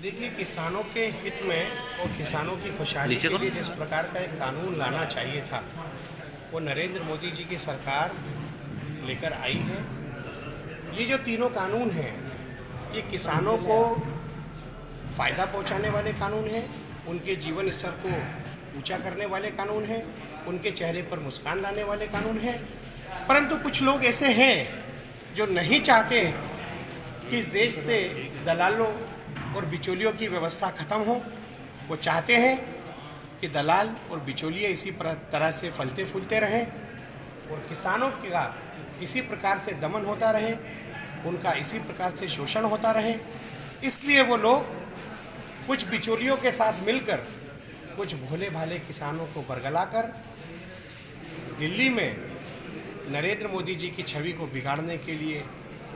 देखिए, किसानों के हित में और किसानों की खुशहाली के लिए जिस प्रकार का एक कानून लाना चाहिए था, वो नरेंद्र मोदी जी की सरकार लेकर आई है। ये जो तीनों कानून हैं, ये किसानों को फ़ायदा पहुंचाने वाले कानून हैं, उनके जीवन स्तर को ऊंचा करने वाले कानून हैं, उनके चेहरे पर मुस्कान लाने वाले कानून हैं। परंतु कुछ लोग ऐसे हैं जो नहीं चाहते कि इस देश से दलालों और बिचौलियों की व्यवस्था खत्म हो। वो चाहते हैं कि दलाल और बिचौलिए इसी तरह से फलते फूलते रहें और किसानों का इसी प्रकार से दमन होता रहे, उनका इसी प्रकार से शोषण होता रहे। इसलिए वो लोग कुछ बिचौलियों के साथ मिलकर कुछ भोले भाले किसानों को बरगलाकर दिल्ली में नरेंद्र मोदी जी की छवि को बिगाड़ने के लिए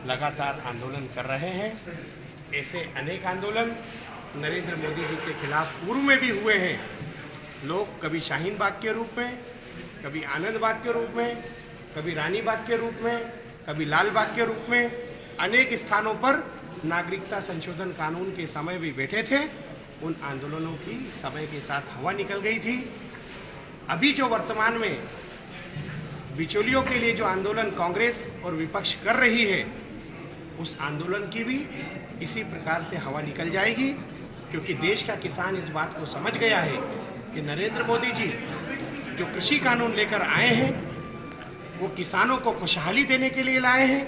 लगातार आंदोलन कर रहे हैं। ऐसे अनेक आंदोलन नरेंद्र मोदी जी के खिलाफ पूर्व में भी हुए हैं। लोग कभी शाहीन बाग के रूप में, कभी आनंद बाग के रूप में, कभी रानी बाग के रूप में, कभी लाल बाग के रूप में अनेक स्थानों पर नागरिकता संशोधन कानून के समय भी बैठे थे। उन आंदोलनों की समय के साथ हवा निकल गई थी। अभी जो वर्तमान में बिचौलियों के लिए जो आंदोलन कांग्रेस और विपक्ष कर रही है, उस आंदोलन की भी इसी प्रकार से हवा निकल जाएगी, क्योंकि देश का किसान इस बात को समझ गया है कि नरेंद्र मोदी जी जो कृषि कानून लेकर आए हैं, वो किसानों को खुशहाली देने के लिए लाए हैं,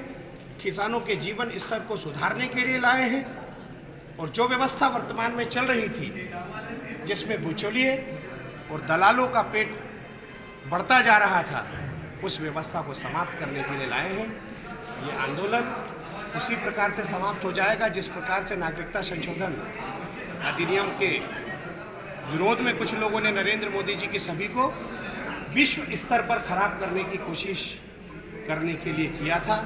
किसानों के जीवन स्तर को सुधारने के लिए लाए हैं। और जो व्यवस्था वर्तमान में चल रही थी, जिसमें बिचौलिए और दलालों का पेट बढ़ता जा रहा था, उस व्यवस्था को समाप्त करने के लिए लाए हैं। ये आंदोलन उसी प्रकार से समाप्त हो जाएगा जिस प्रकार से नागरिकता संशोधन अधिनियम के विरोध में कुछ लोगों ने नरेंद्र मोदी जी की छवि को विश्व स्तर पर खराब करने की कोशिश करने के लिए किया था।